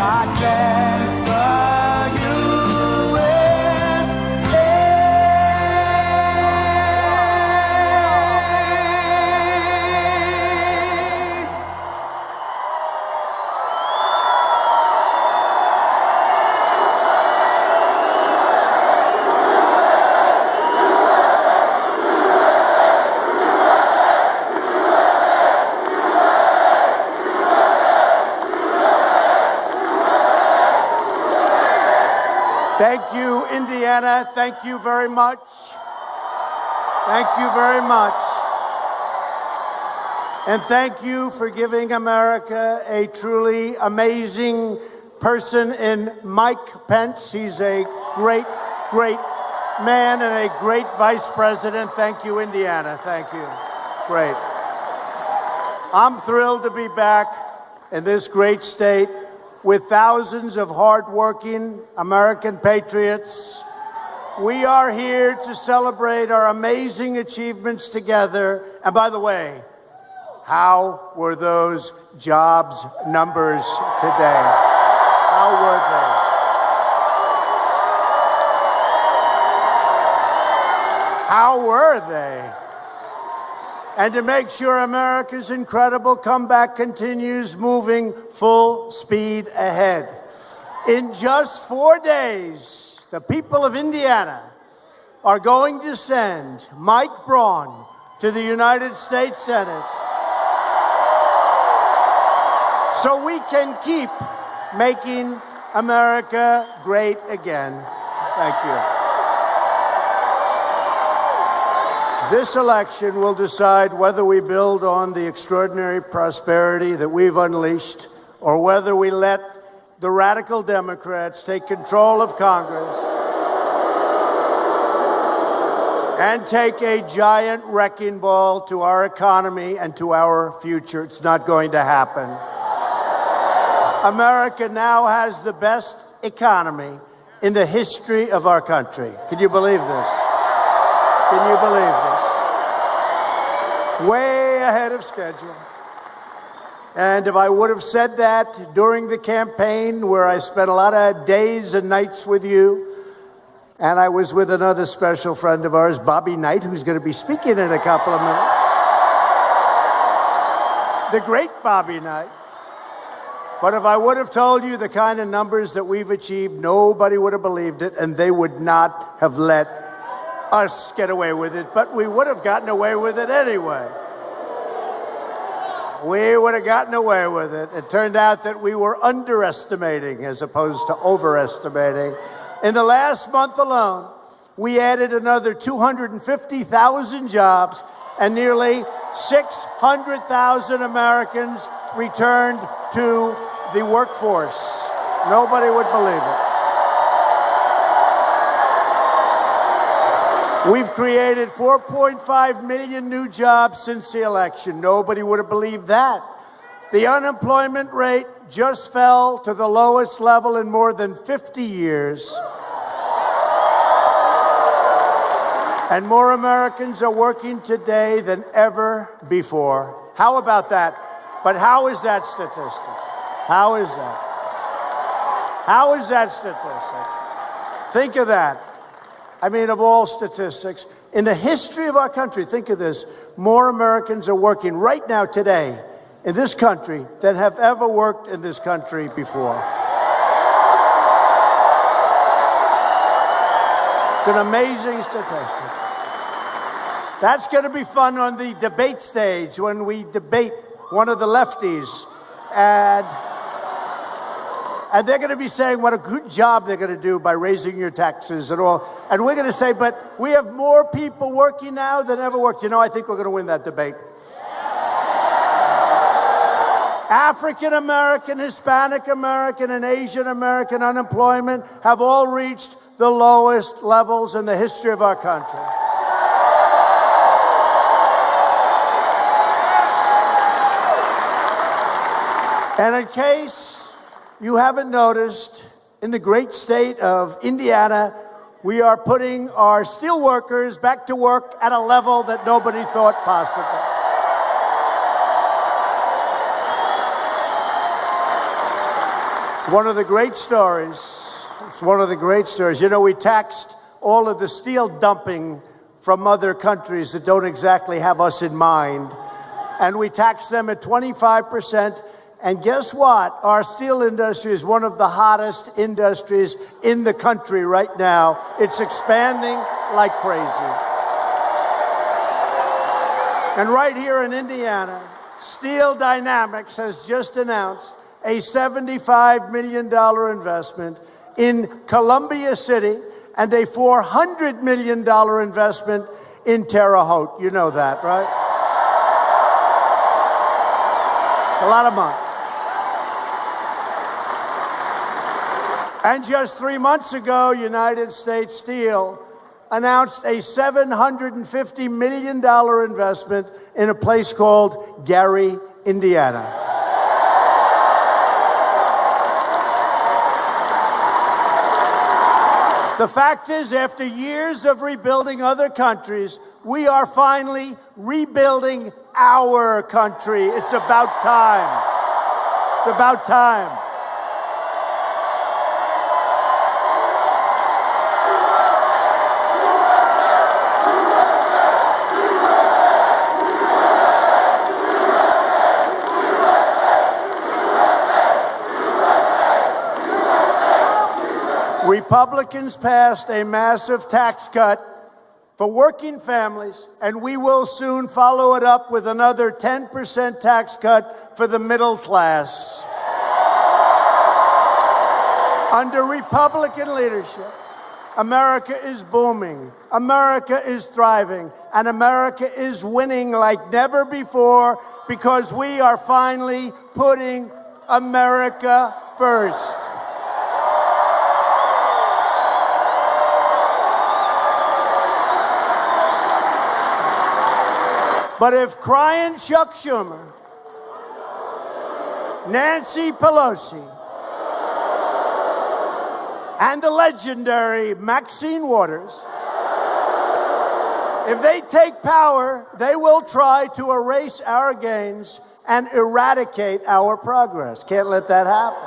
God bless the Thank you, Indiana. Thank you very much. Thank you very much. And thank you for giving America a truly amazing person in Mike Pence. He's a great, great man and a great vice president. Thank you, Indiana. Thank you. Great. I'm thrilled to be back in this great state with thousands of hardworking American patriots. We are here to celebrate our amazing achievements together. And by the way, how were those jobs numbers today? How were they? How were they? And to make sure America's incredible comeback continues moving full speed ahead. In just 4 days, the people of Indiana are going to send Mike Braun to the United States Senate so we can keep making America great again. Thank you. This election will decide whether we build on the extraordinary prosperity that we've unleashed or whether we let the radical Democrats take control of Congress and take a giant wrecking ball to our economy and to our future. It's not going to happen. America now has the best economy in the history of our country. Can you believe this? Can you believe this? Way ahead of schedule. And if I would have said that during the campaign, where I spent a lot of days and nights with you, and I was with another special friend of ours, Bobby Knight, who's going to be speaking in a couple of minutes. The great Bobby Knight. But if I would have told you the kind of numbers that we've achieved, nobody would have believed it, and they would not have let us get away with it, but we would have gotten away with it anyway. We would have gotten away with it. It turned out that we were underestimating as opposed to overestimating. In the last month alone, we added another 250,000 jobs, and nearly 600,000 Americans returned to the workforce. Nobody would believe it. We've created 4.5 million new jobs since the election. Nobody would have believed that. The unemployment rate just fell to the lowest level in more than 50 years. And more Americans are working today than ever before. How about that? But how is that statistic? How is that? How is that statistic? Think of that. I mean, of all statistics, in the history of our country, think of this, more Americans are working right now today in this country than have ever worked in this country before. It's an amazing statistic. That's going to be fun on the debate stage when we debate one of the lefties, and they're going to be saying what a good job they're going to do by raising your taxes and all. And we're going to say, but we have more people working now than ever worked. You know, I think we're going to win that debate. African American, Hispanic American, and Asian American unemployment have all reached the lowest levels in the history of our country. And in case you haven't noticed, in the great state of Indiana, we are putting our steel workers back to work at a level that nobody thought possible. It's one of the great stories. It's one of the great stories. You know, we taxed all of the steel dumping from other countries that don't exactly have us in mind. And we taxed them at 25%. And guess what? Our steel industry is one of the hottest industries in the country right now. It's expanding like crazy. And right here in Indiana, Steel Dynamics has just announced a $75 million investment in Columbia City and a $400 million investment in Terre Haute. You know that, right? It's a lot of money. And just 3 months ago, United States Steel announced a $750 million investment in a place called Gary, Indiana. The fact is, after years of rebuilding other countries, we are finally rebuilding our country. It's about time. It's about time. Republicans passed a massive tax cut for working families, and we will soon follow it up with another 10% tax cut for the middle class. Under Republican leadership, America is booming, America is thriving, and America is winning like never before because we are finally putting America first. But if crying Chuck Schumer, Nancy Pelosi, and the legendary Maxine Waters, if they take power, they will try to erase our gains and eradicate our progress. Can't let that happen.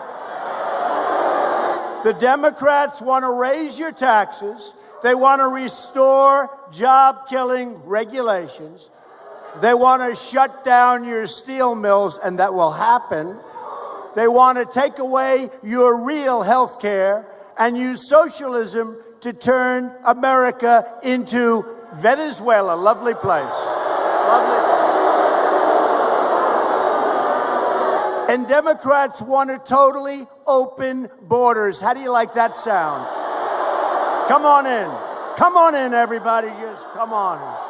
The Democrats want to raise your taxes. They want to restore job-killing regulations. They want to shut down your steel mills, and that will happen. They want to take away your real health care and use socialism to turn America into Venezuela. Lovely place. Lovely place. And Democrats want to totally open borders. How do you like that sound? Come on in. Come on in, everybody. Just come on in.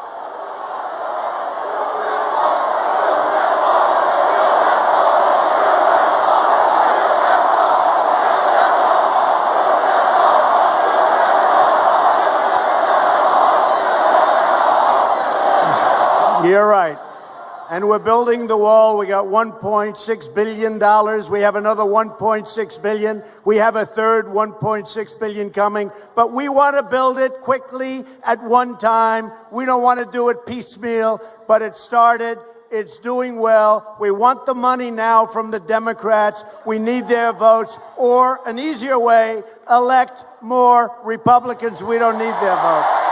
You're right. And we're building the wall. We got $1.6 billion. We have another $1.6 billion. We have a third $1.6 billion coming. But we want to build it quickly at one time. We don't want to do it piecemeal, but it started. It's doing well. We want the money now from the Democrats. We need their votes. Or an easier way, elect more Republicans. We don't need their votes.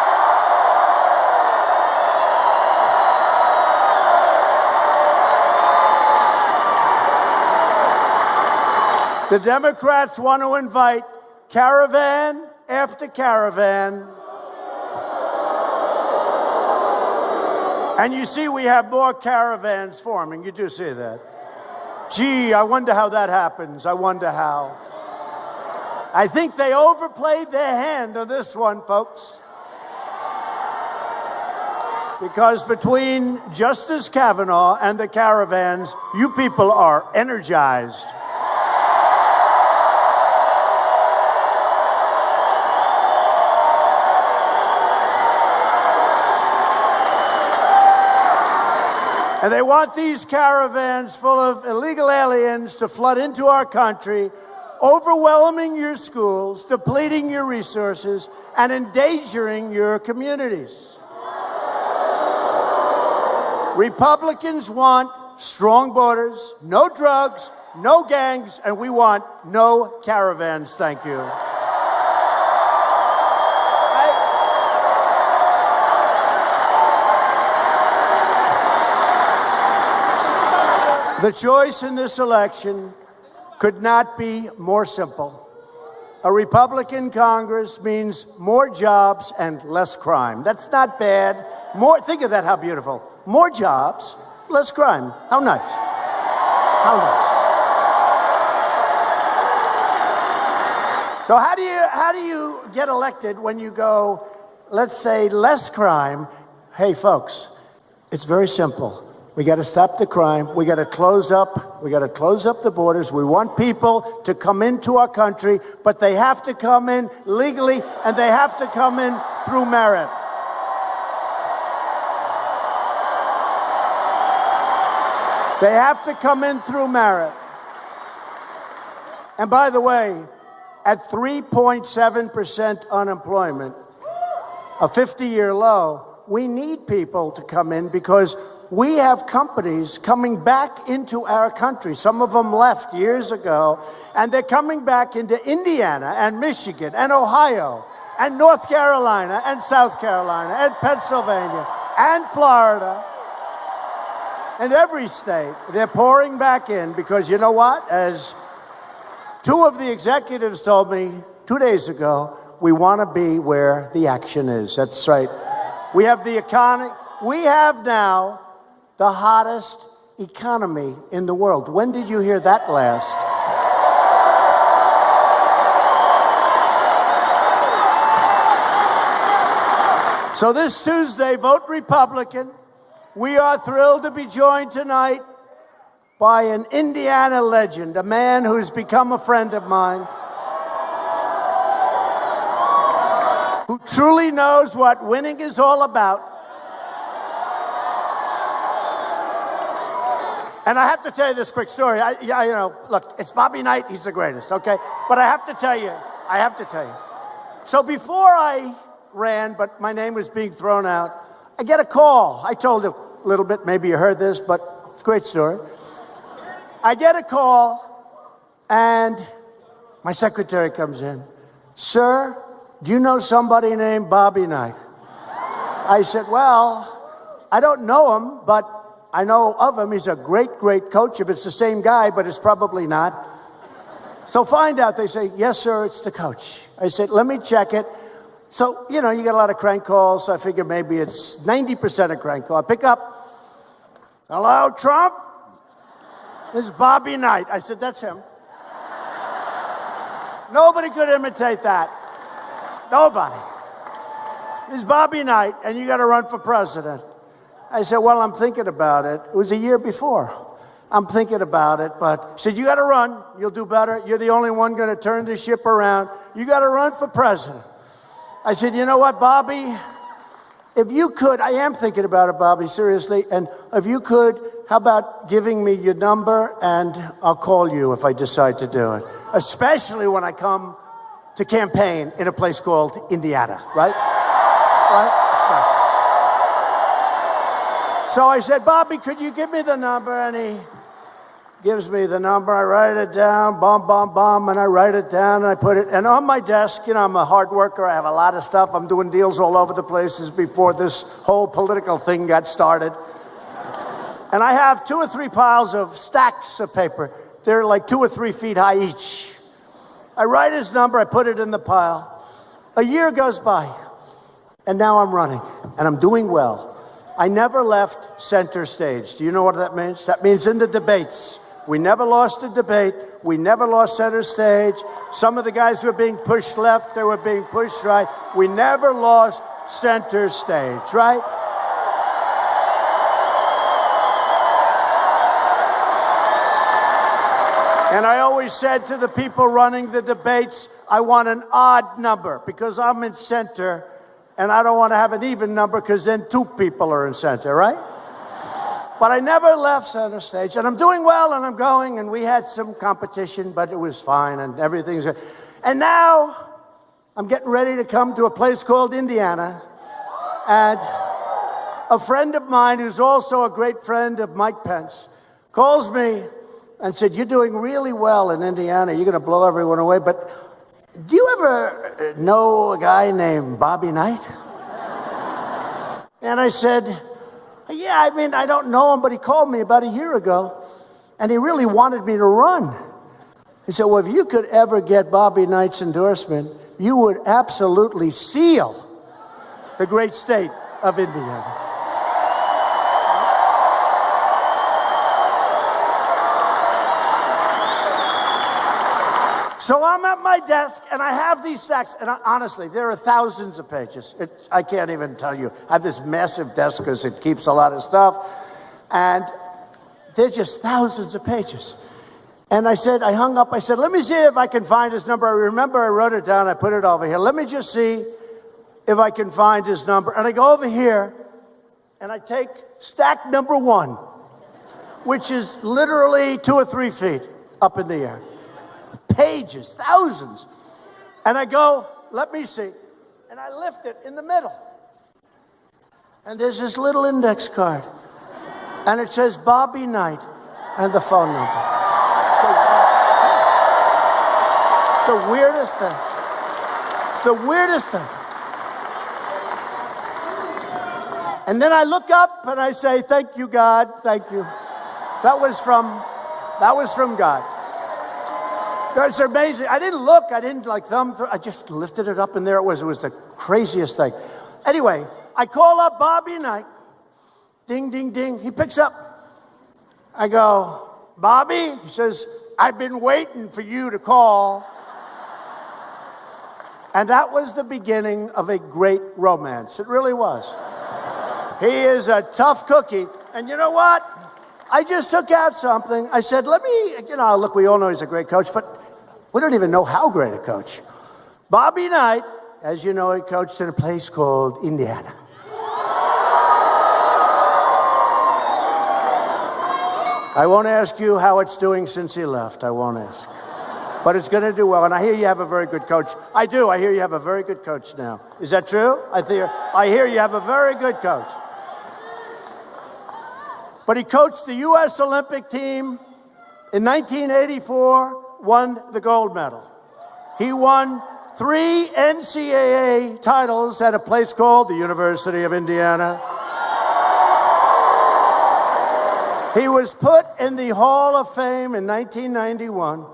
The Democrats want to invite caravan after caravan. And you see we have more caravans forming. You do see that. Gee, I wonder how that happens. I wonder how. I think they overplayed their hand on this one, folks. Because between Justice Kavanaugh and the caravans, you people are energized. And they want these caravans full of illegal aliens to flood into our country, overwhelming your schools, depleting your resources, and endangering your communities. Republicans want strong borders, no drugs, no gangs, and we want no caravans. Thank you. The choice in this election could not be more simple. A Republican Congress means more jobs and less crime. That's not bad. Think of that, how beautiful. More jobs, less crime. How nice. How nice. So how do you get elected when you go, let's say, less crime? Hey, folks, it's very simple. We got to stop the crime. We got to close up the borders. We want people to come into our country, but they have to come in legally and they have to come in through merit. They have to come in through merit. And by the way, at 3.7% unemployment, a 50-year low, we need people to come in because we have companies coming back into our country. Some of them left years ago, and they're coming back into Indiana and Michigan and Ohio and North Carolina and South Carolina and Pennsylvania and Florida and every state. They're pouring back in because you know what? As two of the executives told me 2 days ago, we want to be where the action is. That's right. We have the economy. We have now the hottest economy in the world. When did you hear that last? So this Tuesday, vote Republican. We are thrilled to be joined tonight by an Indiana legend, a man who's become a friend of mine, who truly knows what winning is all about. And I have to tell you this quick story. Look, it's Bobby Knight. He's the greatest, okay? But I have to tell you. So before I ran, but my name was being thrown out, I get a call. I told a little bit, maybe you heard this, but it's a great story. I get a call, and my secretary comes in. Sir, do you know somebody named Bobby Knight? I said, well, I don't know him, but I know of him. He's a great, great coach. If it's the same guy, but it's probably not. So find out. They say, yes, sir, it's the coach. I said, let me check it. So, you get a lot of crank calls. So I figure maybe it's 90% a crank call. I pick up. Hello, Trump? This is Bobby Knight. I said, that's him. Nobody could imitate that. Nobody. This is Bobby Knight, and you got to run for president. I said, well, I'm thinking about it. It was a year before. I'm thinking about it, but he said, you got to run. You'll do better. You're the only one going to turn this ship around. You got to run for president. I said, you know what, Bobby? If you could, I am thinking about it, Bobby, seriously. And if you could, how about giving me your number and I'll call you if I decide to do it, especially when I come to campaign in a place called Indiana, right? Right? So I said, Bobby, could you give me the number? And he gives me the number. I write it down, and I write it down, and I put it, and on my desk, I'm a hard worker. I have a lot of stuff. I'm doing deals all over the places before this whole political thing got started. And I have 2 or 3 piles of stacks of paper. They're like 2 or 3 feet high each. I write his number. I put it in the pile. A year goes by, and now I'm running, and I'm doing well. I never left center stage. Do you know what that means? That means in the debates. We never lost a debate. We never lost center stage. Some of the guys were being pushed left. They were being pushed right. We never lost center stage, right? And I always said to the people running the debates, I want an odd number because I'm in center. And I don't want to have an even number because then 2 people are in center, right? But I never left center stage. And I'm doing well, and I'm going, and we had some competition, but it was fine, and everything's good. And now I'm getting ready to come to a place called Indiana. And a friend of mine, who's also a great friend of Mike Pence, calls me and said, "You're doing really well in Indiana. You're going to blow everyone away. But do you ever know a guy named Bobby Knight?" And I said, "Yeah, I mean, I don't know him, but he called me about a year ago, and he really wanted me to run." He said, "Well, if you could ever get Bobby Knight's endorsement, you would absolutely seal the great state of Indiana." So I'm at my desk, and I have these stacks, and honestly, there are thousands of pages. I can't even tell you. I have this massive desk because it keeps a lot of stuff, and they're just thousands of pages. And I hung up, I said, "Let me see if I can find his number." I remember I wrote it down, I put it over here. "Let me just see if I can find his number." And I go over here, and I take stack number 1, which is literally 2 or 3 feet up in the air. Pages, thousands. And I go, "Let me see." And I lift it in the middle. And there's this little index card. And it says Bobby Knight and the phone number. It's the weirdest thing. It's the weirdest thing. And then I look up and I say, "Thank you, God. Thank you." That was from God. That's amazing. I didn't look. I didn't thumb through. I just lifted it up, and there it was. It was the craziest thing. Anyway, I call up Bobby Knight. Ding, ding, ding. He picks up. I go, "Bobby?" He says, "I've been waiting for you to call." And that was the beginning of a great romance. It really was. He is a tough cookie. And you know what? I just took out something. I said, look, we all know he's a great coach, but we don't even know how great a coach. Bobby Knight, as you know, he coached in a place called Indiana. I won't ask you how it's doing since he left. I won't ask. But it's going to do well. And I hear you have a very good coach. I do. I hear you have a very good coach now. Is that true? I hear you have a very good coach. But he coached the U.S. Olympic team in 1984, won the gold medal. He won 3 NCAA titles at a place called the University of Indiana. He was put in the Hall of Fame in 1991.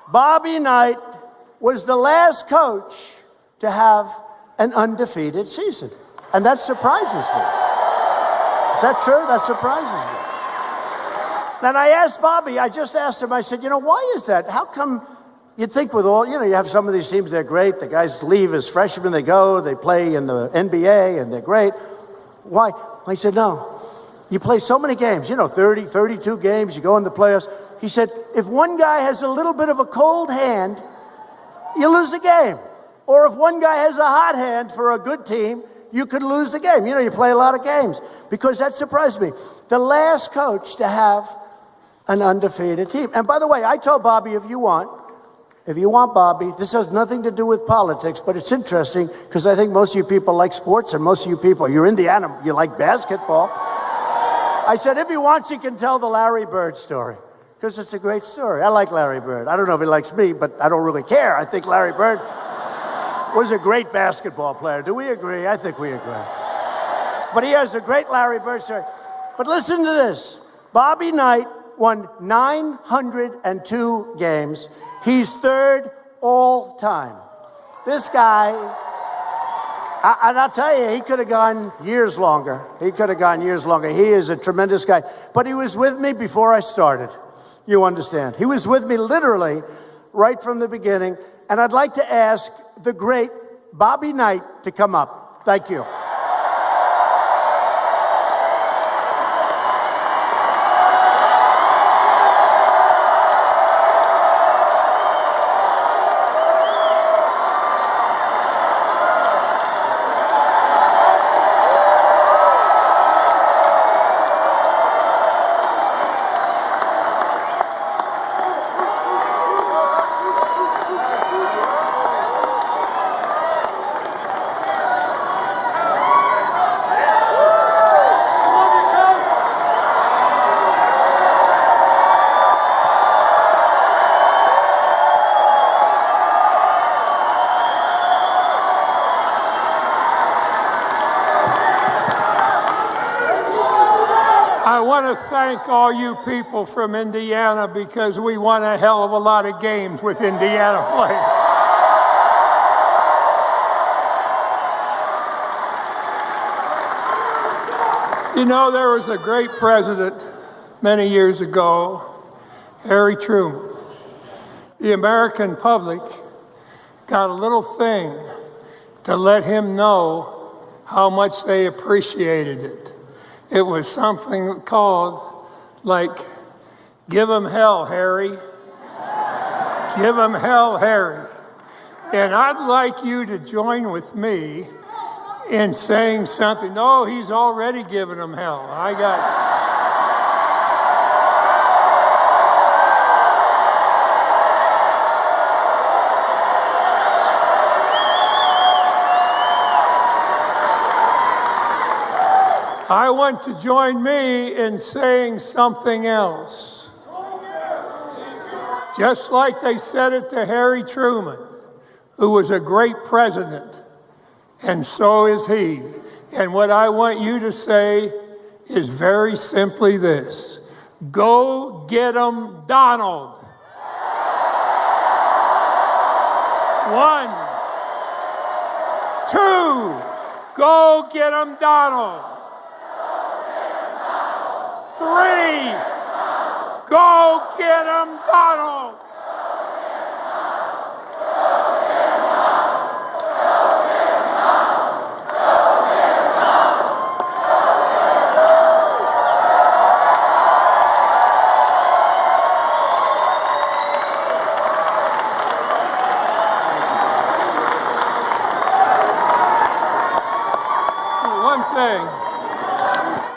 Bobby Knight was the last coach to have an undefeated season. And that surprises me. Is that true? That surprises me. Then I asked Bobby, I just asked him, I said, why is that? How come you'd think with all, you have some of these teams, they're great. The guys leave as freshmen, they go, they play in the NBA, and they're great. Why? I said, no. You play so many games, 30, 32 games, you go in the playoffs. He said, if one guy has a little bit of a cold hand, you lose the game. Or if one guy has a hot hand for a good team, you could lose the game. You play a lot of games. Because that surprised me. The last coach to have an undefeated team. And by the way, I told Bobby, if you want Bobby, this has nothing to do with politics, but it's interesting because I think most of you people like sports and most of you people, you're Indiana, you like basketball. I said, if he wants, he can tell the Larry Bird story because it's a great story. I like Larry Bird. I don't know if he likes me, but I don't really care. I think Larry Bird was a great basketball player. Do we agree? I think we agree. But he has a great Larry Bird story. But listen to this. Bobby Knight won 902 games. He's third all time. This guy, and I'll tell you, he could have gone years longer. He is a tremendous guy. But he was with me before I started. You understand. He was with me literally right from the beginning. And I'd like to ask the great Bobby Knight to come up. Thank you. want to thank all you people from Indiana because we won a hell of a lot of games with Indiana players. You know, there was a great president many years ago, Harry Truman. The American public got a little thing to let him know how much they appreciated it. It was something called, like, give 'em hell, Harry. Give 'em hell, Harry. And I'd like you to join with me in saying something. No, he's already given them hell. I want to join me in saying something else. Just like they said it to Harry Truman, who was a great president, and so is he. And what I want you to say is very simply this: go get 'em, Donald. 1, 2, go get 'em, Donald. 3, go get 'em, Donald.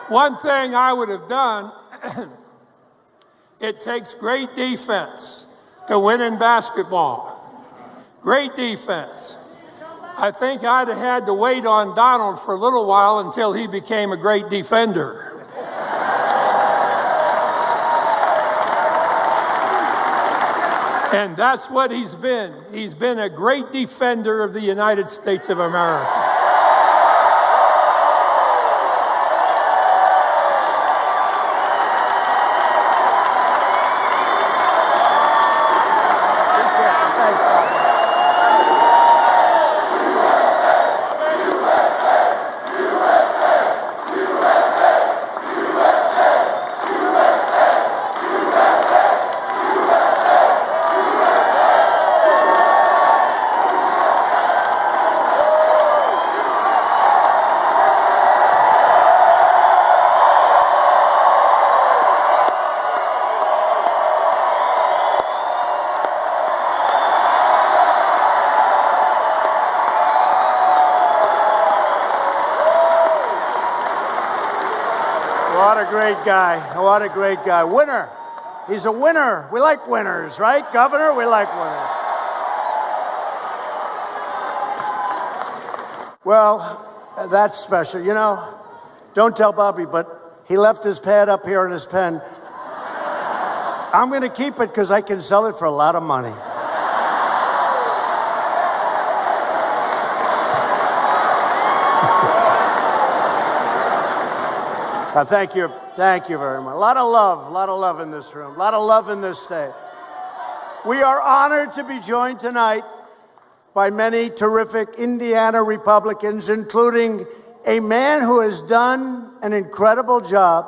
One thing I would have done, it takes great defense to win in basketball. Great defense. I think I'd have had to wait on Donald for a little while until he became a great defender. And that's what he's been. He's been a great defender of the United States of America. What a great guy. What a great guy. Winner. He's a winner. We like winners, right, Governor? We like winners. Well, that's special. You know, don't tell Bobby, but he left his pad up here and his pen. I'm going to keep it because I can sell it for a lot of money. Thank you very much. A lot of love in this room, a lot of love in this state. We are honored to be joined tonight by many terrific Indiana Republicans, including a man who has done an incredible job,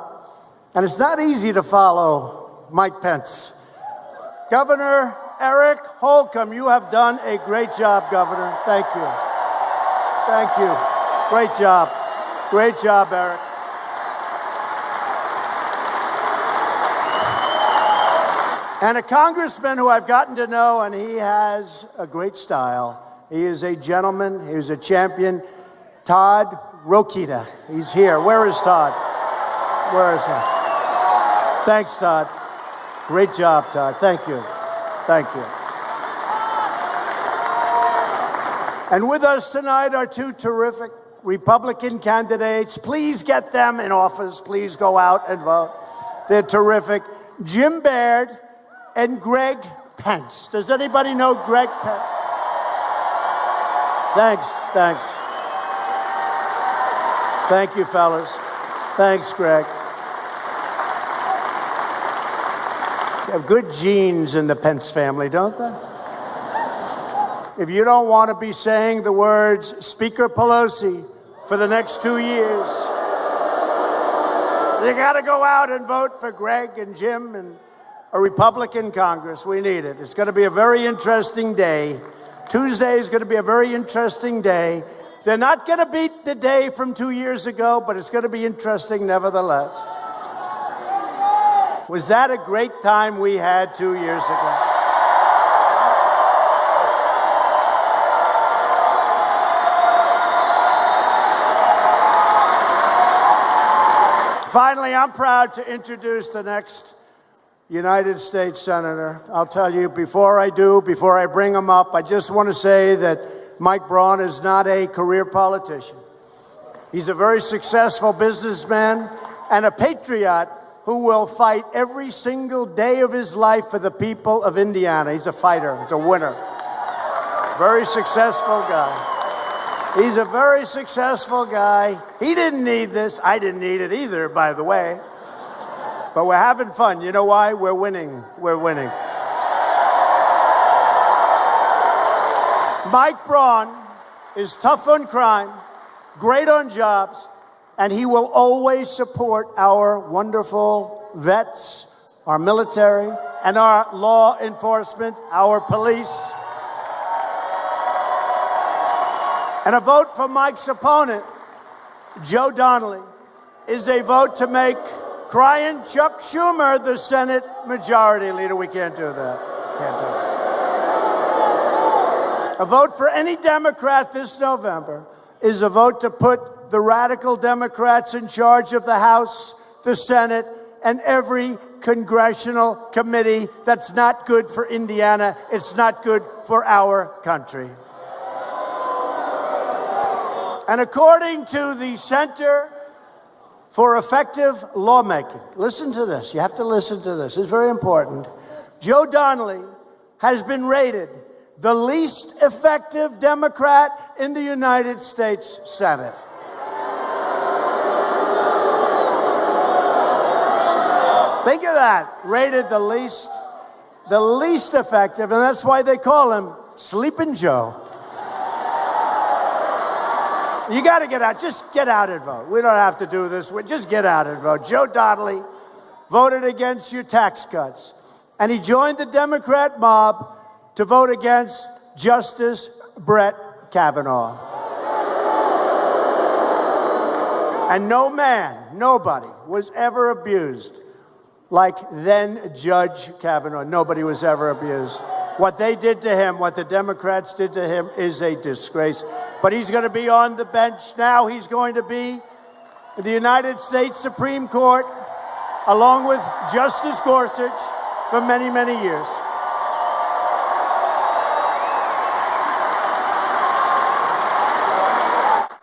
and it's not easy to follow Mike Pence. Governor Eric Holcomb, you have done a great job, Governor. Thank you. Thank you. Great job. Great job, Eric. And a congressman who I've gotten to know, and he has a great style. He is a gentleman. He is a champion. Todd Rokita. He's here. Where is Todd? Where is he? Thanks, Todd. Great job, Todd. Thank you. Thank you. And with us tonight are two terrific Republican candidates. Please get them in office. Please go out and vote. They're terrific. Jim Baird and Greg Pence. Does anybody know Greg Pence? Thanks. Thank you, fellas. Thanks, Greg. have good genes in the Pence family, don't they? If you don't want to be saying the words Speaker Pelosi for the next 2 years, you got to go out and vote for Greg and Jim and a Republican Congress. We need it. It's going to be a very interesting day. Tuesday is going to be a very interesting day. They're not going to beat the day from 2 years ago, but it's going to be interesting nevertheless. Was that a great time we had 2 years ago? Finally, I'm proud to introduce the next United States Senator. I'll tell you, before I bring him up, I just want to say that Mike Braun is not a career politician. He's a very successful businessman and a patriot who will fight every single day of his life for the people of Indiana. He's a fighter. He's a winner. Very successful guy. He's a very successful guy. He didn't need this. I didn't need it either, by the way. But we're having fun. You know why? We're winning. We're winning. Mike Braun is tough on crime, great on jobs, and he will always support our wonderful vets, our military, and our law enforcement, our police. And a vote for Mike's opponent, Joe Donnelly, is a vote to make crying Chuck Schumer the Senate Majority Leader. We can't do that. Can't do it. A vote for any Democrat this November is a vote to put the radical Democrats in charge of the House, the Senate, and every congressional committee. That's not good for Indiana. It's not good for our country. And according to the Center for Effective Lawmaking, listen to this. You have to listen to this. It's very important. Joe Donnelly has been rated the least effective Democrat in the United States Senate. Think of that. Rated the least effective, and that's why they call him Sleeping Joe. You got to get out. Just get out and vote. We don't have to do this. Just get out and vote. Joe Donnelly voted against your tax cuts, and he joined the Democrat mob to vote against Justice Brett Kavanaugh. And no man, nobody was ever abused like then Judge Kavanaugh. Nobody was ever abused. What they did to him, what the Democrats did to him, is a disgrace. But he's going to be on the bench now. He's going to be in the United States Supreme Court, along with Justice Gorsuch, for many, many years.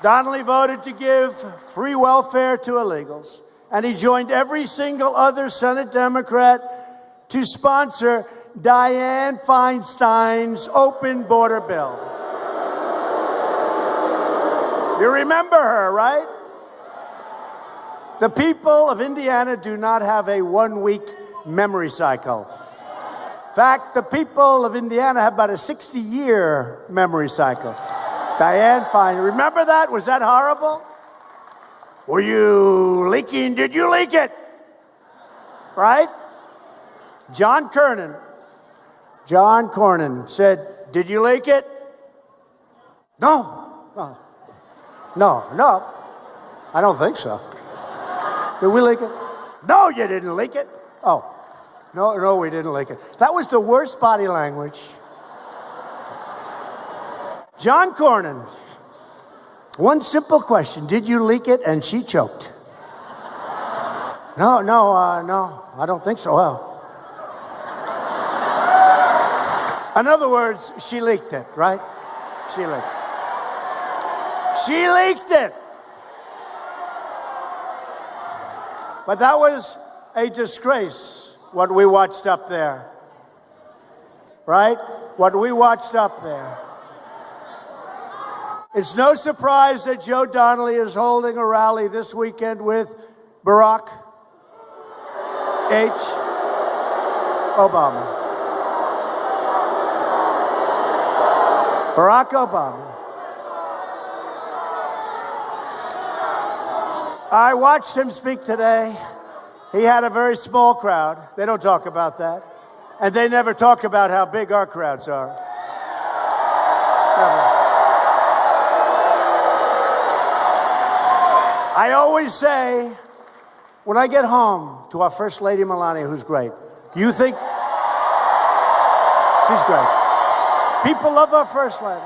Donnelly voted to give free welfare to illegals, and he joined every single other Senate Democrat to sponsor Dianne Feinstein's open border bill. You remember her, right? The people of Indiana do not have a one-week memory cycle. In fact, the people of Indiana have about a 60-year memory cycle. Dianne Feinstein, remember that? Was that horrible? Were you leaking? Did you leak it? Right? John Cornyn said, did you leak it? No. No, I don't think so. Did we leak it? No, you didn't leak it. Oh, no, we didn't leak it. That was the worst body language. John Cornyn, one simple question, did you leak it? And she choked. No, I don't think so. Well, in other words, she leaked it, right? She leaked it. She leaked it. But that was a disgrace, what we watched up there. Right? What we watched up there. It's no surprise that Joe Donnelly is holding a rally this weekend with Barack H. Obama. Barack Obama. I watched him speak today. He had a very small crowd. They don't talk about that. And they never talk about how big our crowds are. Never. I always say, when I get home to our First Lady Melania, who's great, do you think she's great? People love our First Lady.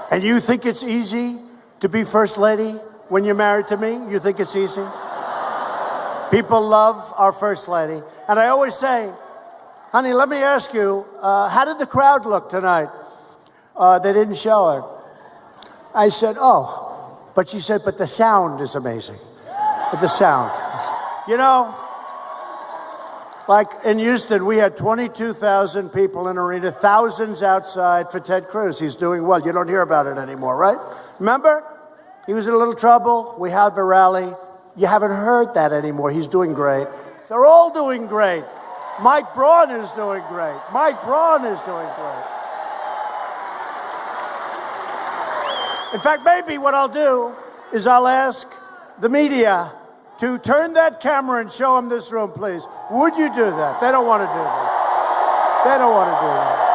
And you think it's easy to be First Lady when you're married to me? You think it's easy? People love our First Lady. And I always say, honey, let me ask you, how did the crowd look tonight? They didn't show it. I said, oh. But she said, but the sound is amazing. The sound. You know, like in Houston, we had 22,000 people in the arena, thousands outside for Ted Cruz. He's doing well. You don't hear about it anymore, right? Remember? He was in a little trouble. We had the rally. You haven't heard that anymore. He's doing great. They're all doing great. Mike Braun is doing great. Mike Braun is doing great. In fact, maybe what I'll do is I'll ask the media to turn that camera and show them this room, please. Would you do that? They don't want to do that. They don't want to do that.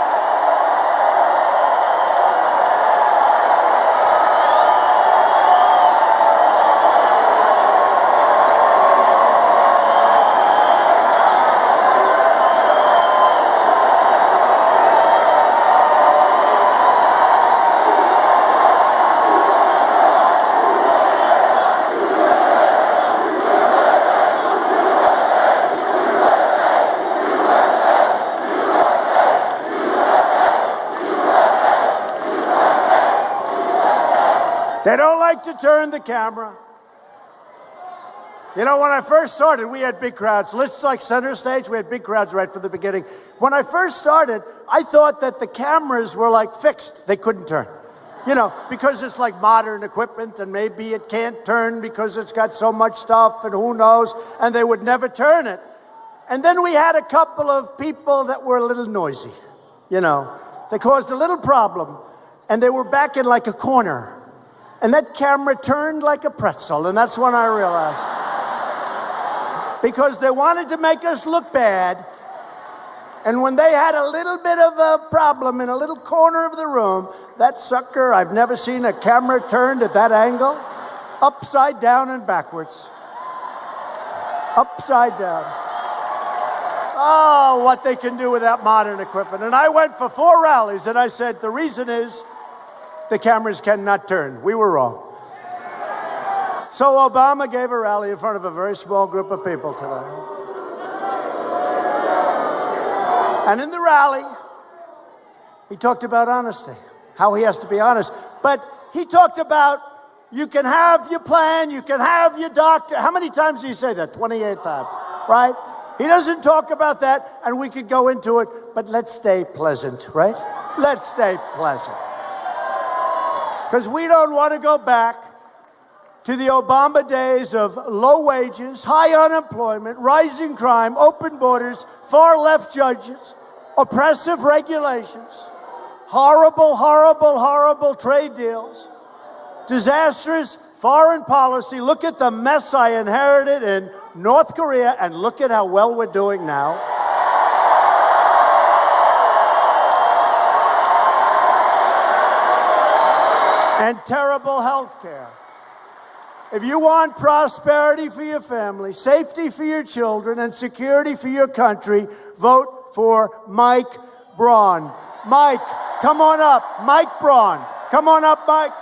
They don't like to turn the camera. You know, when I first started, we had big crowds. Let's like center stage, we had big crowds right from the beginning. When I first started, I thought that the cameras were like fixed. They couldn't turn. You know, because it's like modern equipment and maybe it can't turn because it's got so much stuff and who knows, and they would never turn it. And then we had a couple of people that were a little noisy, you know. They caused a little problem and they were back in like a corner. And that camera turned like a pretzel, and that's when I realized. Because they wanted to make us look bad, and when they had a little bit of a problem in a little corner of the room, that sucker, I've never seen a camera turned at that angle, upside down and backwards. Upside down. Oh, what they can do with that modern equipment. And I went for 4 rallies, and I said, the reason is, the cameras cannot turn. We were wrong. So Obama gave a rally in front of a very small group of people today. And in the rally, he talked about honesty, how he has to be honest. But he talked about you can have your plan, you can have your doctor. How many times did he say that? 28 times, right? He doesn't talk about that, and we could go into it, but let's stay pleasant, right? Let's stay pleasant. Because we don't want to go back to the Obama days of low wages, high unemployment, rising crime, open borders, far left judges, oppressive regulations, horrible, horrible, horrible trade deals, disastrous foreign policy. Look at the mess I inherited in North Korea, and look at how well we're doing now. And terrible health care. If you want prosperity for your family, safety for your children, and security for your country, vote for Mike Braun. Mike, come on up. Mike Braun. Come on up, Mike.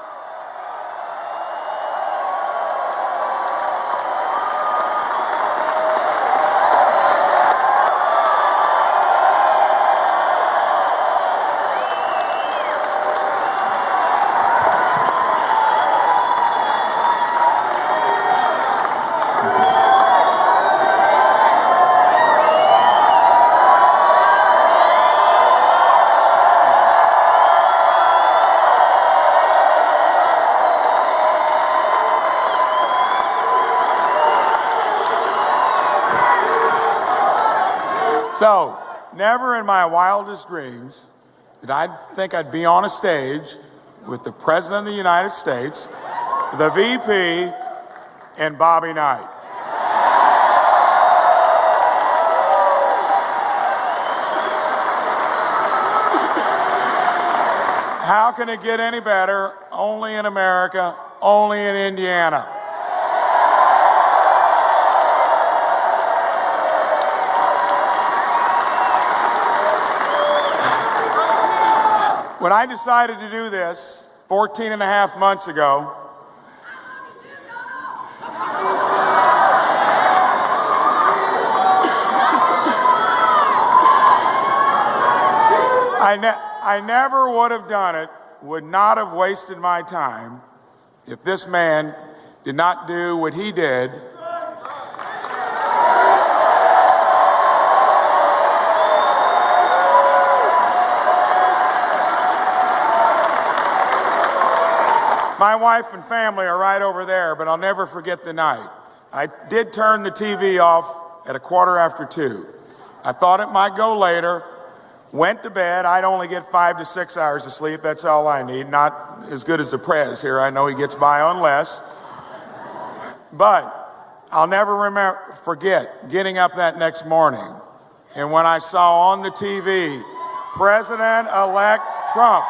So, never in my wildest dreams did I think I'd be on a stage with the President of the United States, the VP, and Bobby Knight. How can it get any better? Only in America, only in Indiana. When I decided to do this 14 and a half months ago, I never would have done it, would not have wasted my time if this man did not do what he did. My wife and family are right over there, but I'll never forget the night. I did turn the TV off at 2:15. I thought it might go later. Went to bed. I'd only get 5 to 6 hours of sleep. That's all I need. Not as good as the Prez here. I know he gets by on less. But I'll never forget getting up that next morning. And when I saw on the TV, President-elect Trump.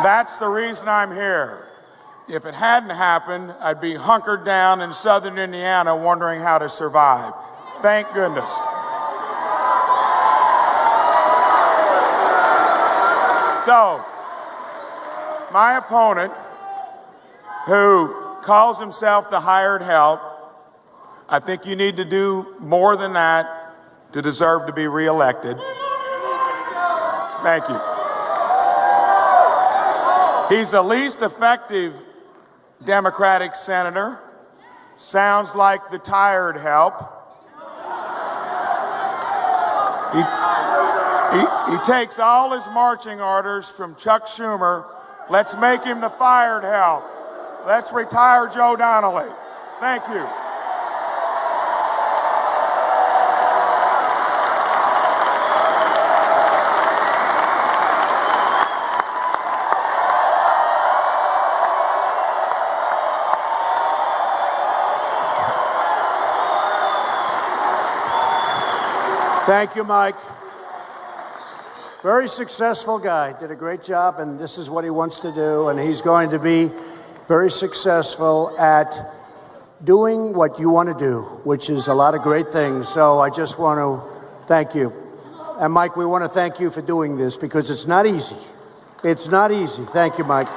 That's the reason I'm here. If it hadn't happened, I'd be hunkered down in southern Indiana wondering how to survive. Thank goodness. So, my opponent, who calls himself the hired help, I think you need to do more than that to deserve to be reelected. Thank you. He's the least effective Democratic senator. Sounds like the tired help. He takes all his marching orders from Chuck Schumer. Let's make him the fired help. Let's retire Joe Donnelly. Thank you. Thank you, Mike. Very successful guy. Did a great job, and this is what he wants to do, and he's going to be very successful at doing what you want to do, which is a lot of great things. So I just want to thank you. And Mike, we want to thank you for doing this because it's not easy. It's not easy. Thank you, Mike.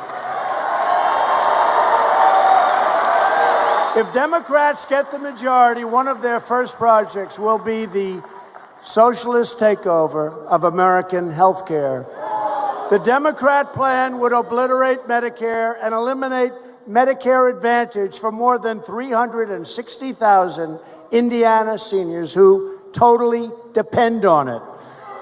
If Democrats get the majority, one of their first projects will be the socialist takeover of American health care. The Democrat plan would obliterate Medicare and eliminate Medicare Advantage for more than 360,000 Indiana seniors who totally depend on it.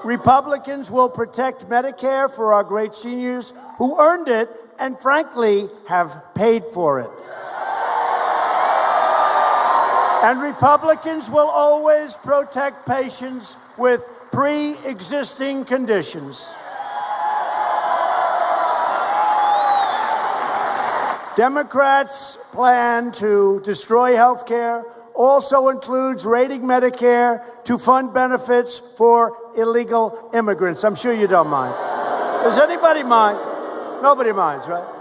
Republicans will protect Medicare for our great seniors who earned it and, frankly, have paid for it. And Republicans will always protect patients with pre-existing conditions. Democrats' plan to destroy health care also includes raiding Medicare to fund benefits for illegal immigrants. I'm sure you don't mind. Does anybody mind? Nobody minds, right?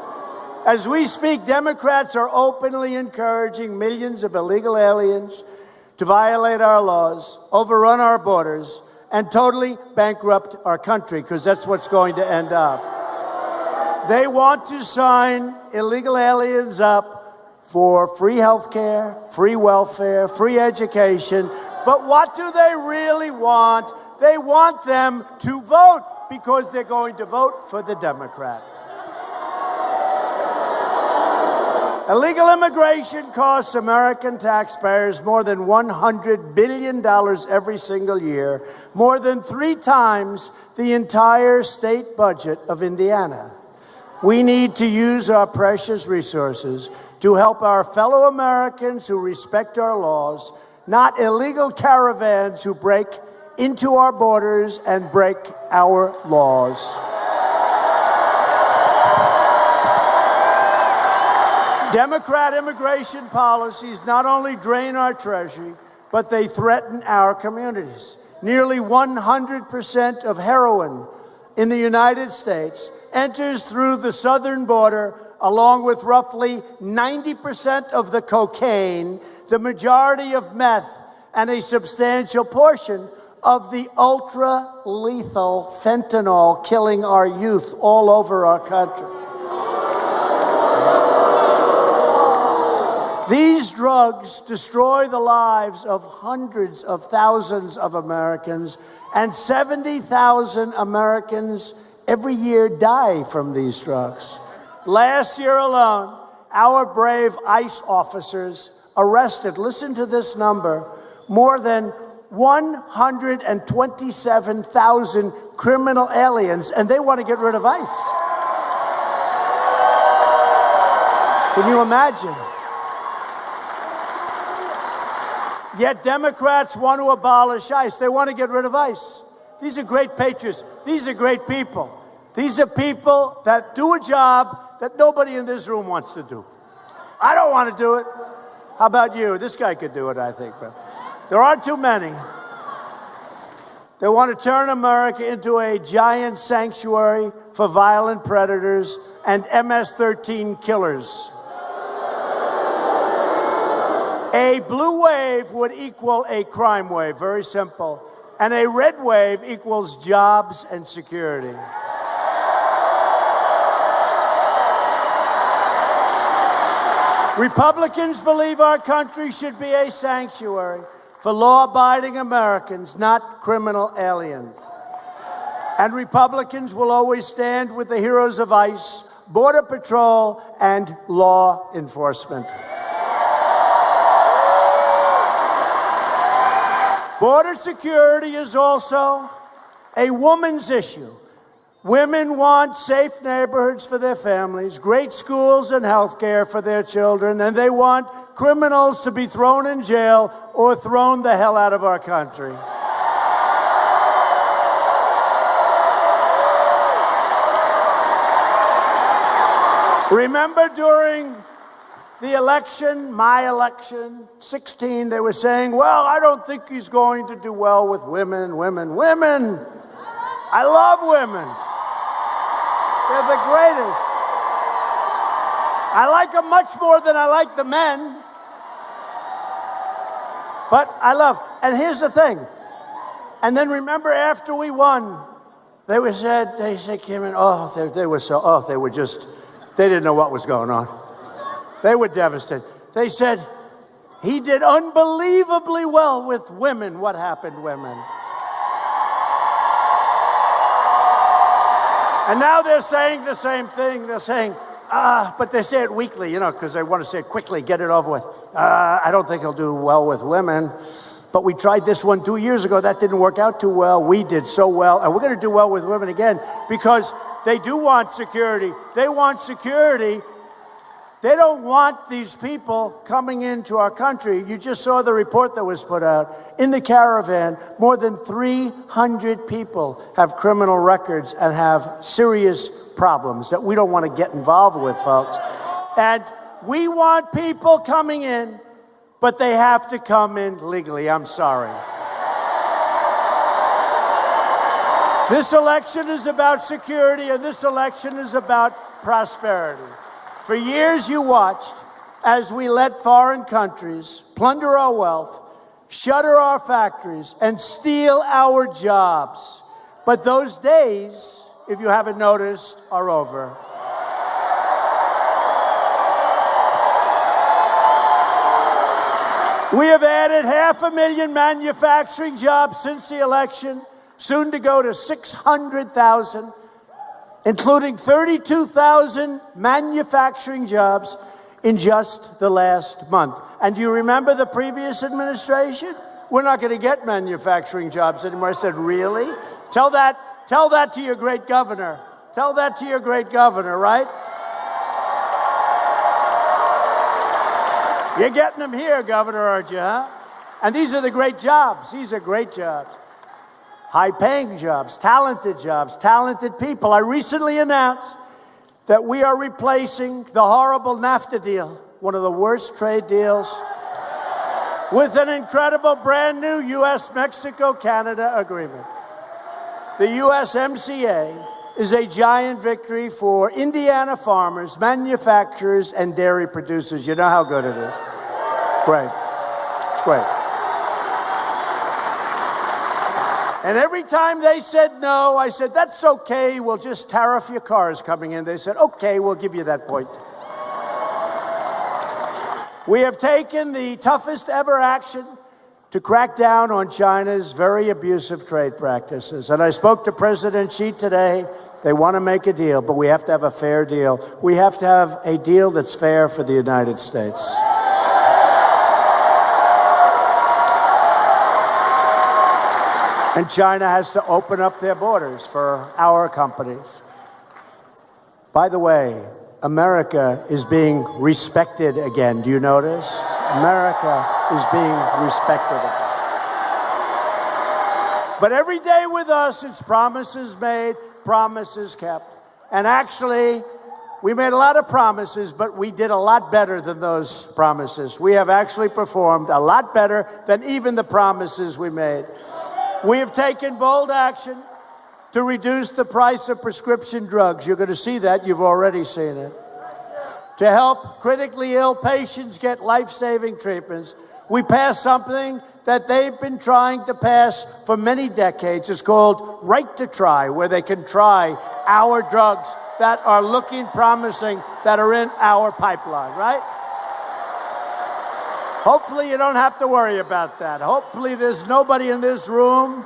As we speak, Democrats are openly encouraging millions of illegal aliens to violate our laws, overrun our borders, and totally bankrupt our country, because that's what's going to end up. They want to sign illegal aliens up for free health care, free welfare, free education. But what do they really want? They want them to vote because they're going to vote for the Democrat. Illegal immigration costs American taxpayers more than $100 billion every single year, more than 3 times the entire state budget of Indiana. We need to use our precious resources to help our fellow Americans who respect our laws, not illegal caravans who break into our borders and break our laws. Democrat immigration policies not only drain our treasury, but they threaten our communities. Nearly 100% of heroin in the United States enters through the southern border, along with roughly 90% of the cocaine, the majority of meth, and a substantial portion of the ultra-lethal fentanyl killing our youth all over our country. These drugs destroy the lives of hundreds of thousands of Americans, and 70,000 Americans every year die from these drugs. Last year alone, our brave ICE officers arrested, listen to this number, more than 127,000 criminal aliens, and they want to get rid of ICE. Can you imagine? Yet Democrats want to abolish ICE. They want to get rid of ICE. These are great patriots. These are great people. These are people that do a job that nobody in this room wants to do. I don't want to do it. How about you? This guy could do it, I think, but there aren't too many. They want to turn America into a giant sanctuary for violent predators and MS-13 killers. A blue wave would equal a crime wave, very simple. And a red wave equals jobs and security. Republicans believe our country should be a sanctuary for law-abiding Americans, not criminal aliens. And Republicans will always stand with the heroes of ICE, Border Patrol, and law enforcement. Border security is also a woman's issue. Women want safe neighborhoods for their families, great schools and health care for their children, and they want criminals to be thrown in jail or thrown the hell out of our country. Remember during the election, my election, 16, they were saying, well, I don't think he's going to do well with women. I love women. They're the greatest. I like them much more than I like the men. But I love, and here's the thing. And then remember after we won, they said, came in, they didn't know what was going on. They were devastated. They said, he did unbelievably well with women. What happened, women? And now they're saying the same thing. They're saying, but they say it weakly, because they want to say it quickly, get it over with. I don't think he'll do well with women. But we tried this one 2 years ago. That didn't work out too well. We did so well. And we're going to do well with women again because they do want security. They want security. They don't want these people coming into our country. You just saw the report that was put out. In the caravan, more than 300 people have criminal records and have serious problems that we don't want to get involved with, folks. And we want people coming in, but they have to come in legally. I'm sorry. This election is about security, and this election is about prosperity. For years, you watched as we let foreign countries plunder our wealth, shutter our factories, and steal our jobs. But those days, if you haven't noticed, are over. We have added 500,000 manufacturing jobs since the election, soon to go to 600,000. Including 32,000 manufacturing jobs in just the last month. And do you remember the previous administration? We're not going to get manufacturing jobs anymore. I said, really? Tell that to your great governor. Tell that to your great governor, right? You're getting them here, Governor, aren't you, huh? And these are the great jobs. These are great jobs. High-paying jobs, talented people. I recently announced that we are replacing the horrible NAFTA deal, one of the worst trade deals, with an incredible brand new U.S.-Mexico-Canada agreement. The USMCA is a giant victory for Indiana farmers, manufacturers, and dairy producers. You know how good it is. Great. It's great. And every time they said no, I said, that's okay, we'll just tariff your cars coming in. They said, okay, we'll give you that point. We have taken the toughest ever action to crack down on China's very abusive trade practices. And I spoke to President Xi today. They want to make a deal, but we have to have a fair deal. We have to have a deal that's fair for the United States. And China has to open up their borders for our companies. By the way, America is being respected again. Do you notice? America is being respected again. But every day with us, it's promises made, promises kept. And actually, we made a lot of promises, but we did a lot better than those promises. We have actually performed a lot better than even the promises we made. We have taken bold action to reduce the price of prescription drugs. You're going to see that. You've already seen it. To help critically ill patients get life-saving treatments, we passed something that they've been trying to pass for many decades. It's called Right to Try, where they can try our drugs that are looking promising, that are in our pipeline, right? Hopefully you don't have to worry about that. Hopefully there's nobody in this room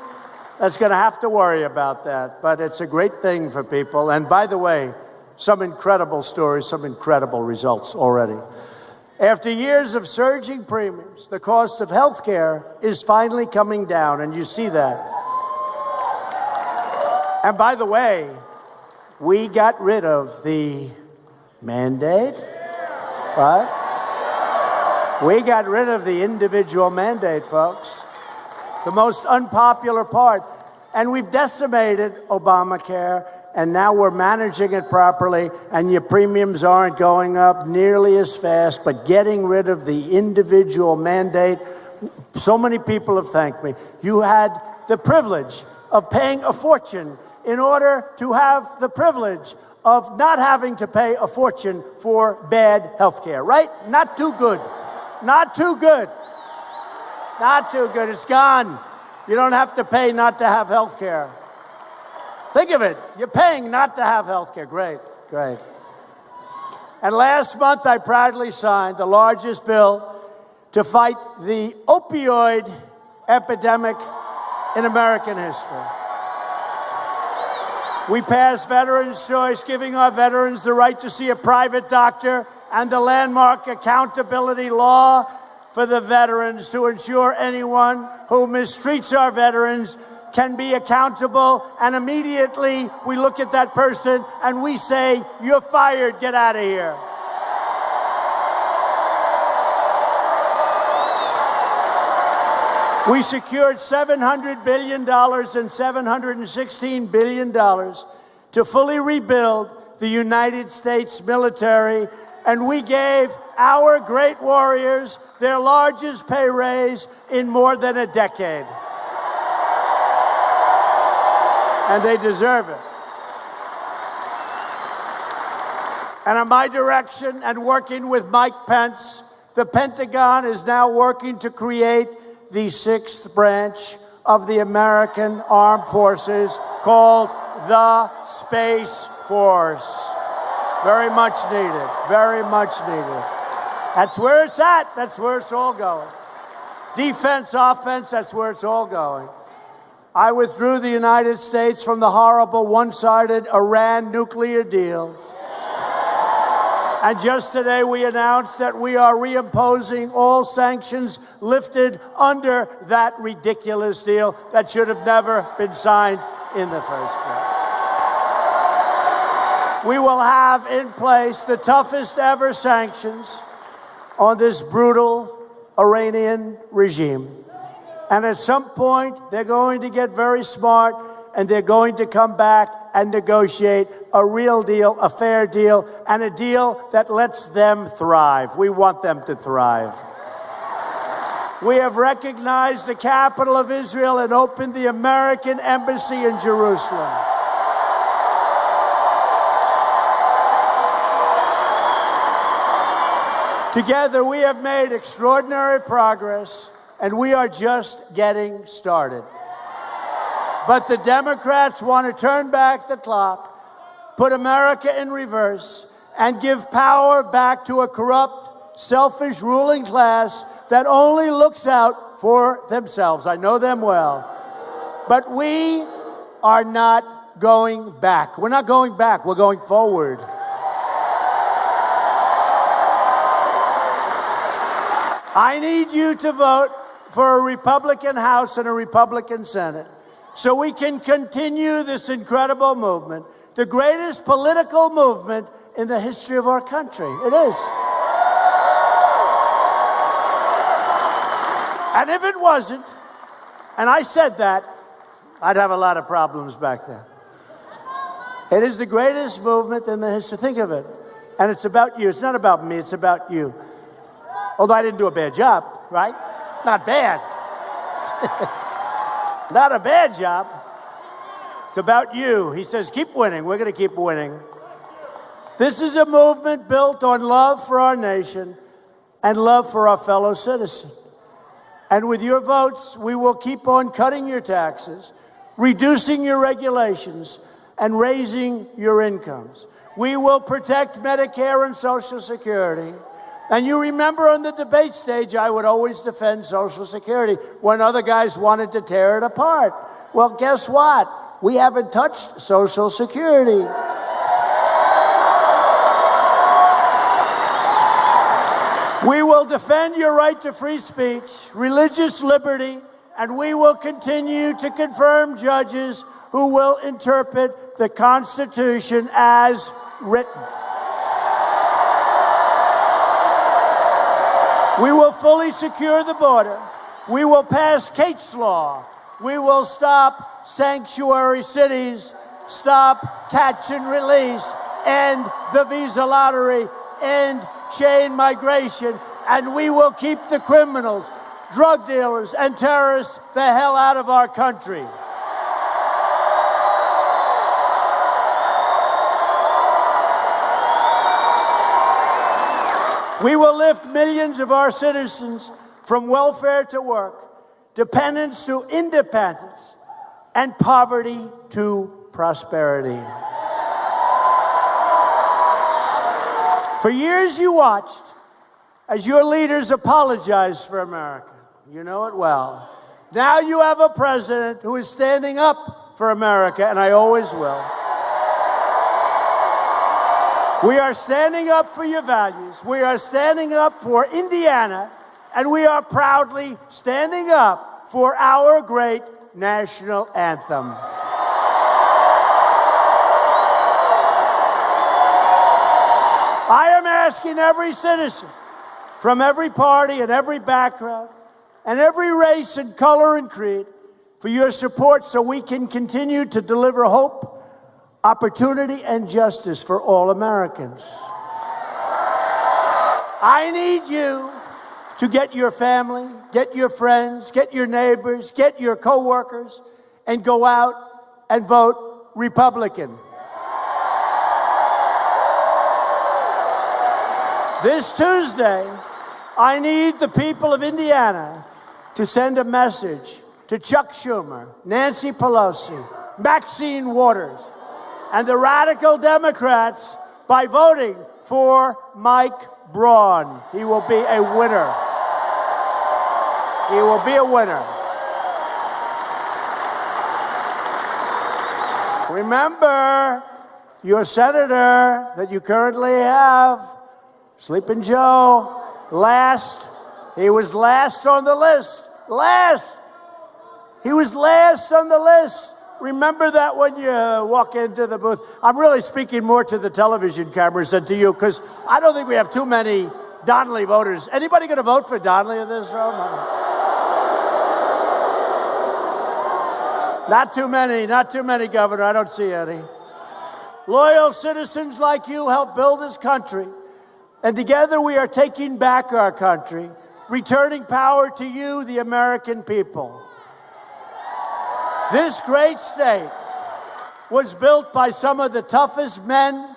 that's going to have to worry about that. But it's a great thing for people. And by the way, some incredible stories, some incredible results already. After years of surging premiums, the cost of health care is finally coming down, and you see that. And by the way, we got rid of the mandate, right? We got rid of the individual mandate, folks. The most unpopular part. And we've decimated Obamacare, and now we're managing it properly, and your premiums aren't going up nearly as fast, but getting rid of the individual mandate. So many people have thanked me. You had the privilege of paying a fortune in order to have the privilege of not having to pay a fortune for bad health care, right? Not too good. Not too good. Not too good. It's gone. You don't have to pay not to have health care. Think of it. You're paying not to have health care. Great, great. And last month, I proudly signed the largest bill to fight the opioid epidemic in American history. We passed Veterans' Choice, giving our veterans the right to see a private doctor, and the landmark accountability law for the veterans to ensure anyone who mistreats our veterans can be accountable. And immediately we look at that person and we say, you're fired, get out of here. We secured $700 billion and $716 billion to fully rebuild the United States military. And we gave our great warriors their largest pay raise in more than a decade. And they deserve it. And on my direction and working with Mike Pence, the Pentagon is now working to create the 6th branch of the American Armed Forces called the Space Force. Very much needed. Very much needed. That's where it's at. That's where it's all going. Defense, offense, that's where it's all going. I withdrew the United States from the horrible one-sided Iran nuclear deal. And just today we announced that we are reimposing all sanctions lifted under that ridiculous deal that should have never been signed in the first place. We will have in place the toughest ever sanctions on this brutal Iranian regime. And at some point, they're going to get very smart, and they're going to come back and negotiate a real deal, a fair deal, and a deal that lets them thrive. We want them to thrive. We have recognized the capital of Israel and opened the American embassy in Jerusalem. Together, we have made extraordinary progress, and we are just getting started. But the Democrats want to turn back the clock, put America in reverse, and give power back to a corrupt, selfish ruling class that only looks out for themselves. I know them well. But we are not going back. We're not going back. We're going forward. I need you to vote for a Republican House and a Republican Senate so we can continue this incredible movement, the greatest political movement in the history of our country. It is. And if it wasn't, and I said that, I'd have a lot of problems back then. It is the greatest movement in the history. Think of it. And it's about you. It's not about me. It's about you. Although I didn't do a bad job, right? Not bad. Not a bad job. It's about you. He says, keep winning. We're going to keep winning. This is a movement built on love for our nation and love for our fellow citizens. And with your votes, we will keep on cutting your taxes, reducing your regulations, and raising your incomes. We will protect Medicare and Social Security. And you remember on the debate stage, I would always defend Social Security when other guys wanted to tear it apart. Well, guess what? We haven't touched Social Security. We will defend your right to free speech, religious liberty, and we will continue to confirm judges who will interpret the Constitution as written. We will fully secure the border. We will pass Kate's Law. We will stop sanctuary cities, stop catch and release, end the visa lottery, end chain migration, and we will keep the criminals, drug dealers, and terrorists the hell out of our country. We will lift millions of our citizens from welfare to work, dependence to independence, and poverty to prosperity. For years you watched as your leaders apologized for America. You know it well. Now you have a president who is standing up for America, and I always will. We are standing up for your values. We are standing up for Indiana, and we are proudly standing up for our great national anthem. I am asking every citizen from every party and every background and every race and color and creed for your support so we can continue to deliver hope, opportunity, and justice for all Americans. I need you to get your family, get your friends, get your neighbors, get your coworkers, and go out and vote Republican. This Tuesday, I need the people of Indiana to send a message to Chuck Schumer, Nancy Pelosi, Maxine Waters, and the radical Democrats by voting for Mike Braun. He will be a winner. He will be a winner. Remember, your senator that you currently have Sleeping Joe, last. He was last on the list. Last. He was last on the list. Remember that when you walk into the booth. I'm really speaking more to the television cameras than to you, because I don't think we have too many Donnelly voters. Anybody going to vote for Donnelly in this room? Not too many, Governor. I don't see any. Loyal citizens like you helped build this country, and together we are taking back our country, returning power to you, the American people. This great state was built by some of the toughest men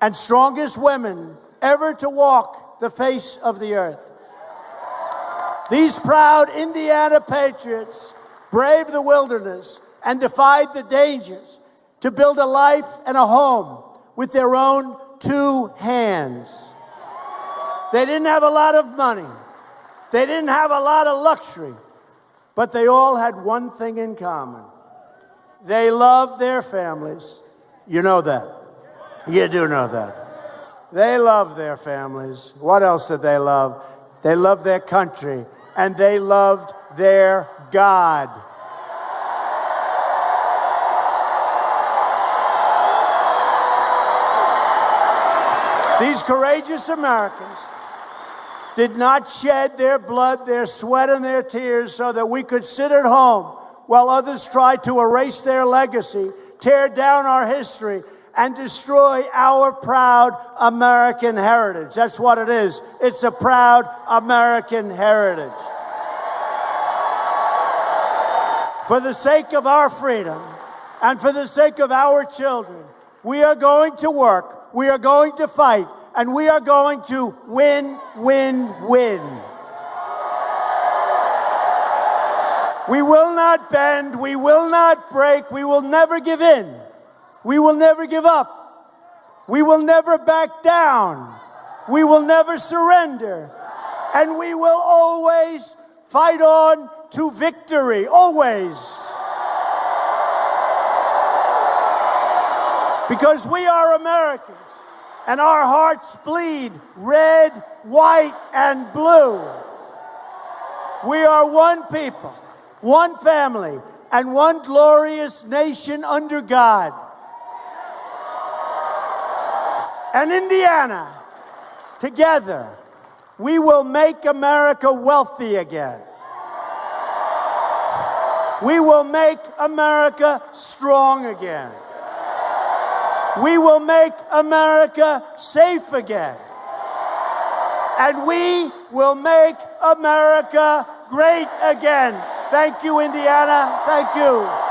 and strongest women ever to walk the face of the earth. These proud Indiana patriots braved the wilderness and defied the dangers to build a life and a home with their own two hands. They didn't have a lot of money. They didn't have a lot of luxury. But they all had one thing in common. They loved their families. You know that. You do know that. They loved their families. What else did they love? They loved their country, and they loved their God. These courageous Americans did not shed their blood, their sweat, and their tears so that we could sit at home while others tried to erase their legacy, tear down our history, and destroy our proud American heritage. That's what it is. It's a proud American heritage. For the sake of our freedom and for the sake of our children, we are going to work, we are going to fight, and we are going to win, win, win. We will not bend, we will not break, we will never give in. We will never give up. We will never back down. We will never surrender. And we will always fight on to victory, always. Because we are Americans. And our hearts bleed red, white, and blue. We are one people, one family, and one glorious nation under God. And Indiana, together, we will make America wealthy again. We will make America strong again. We will make America safe again. And we will make America great again. Thank you, Indiana. Thank you.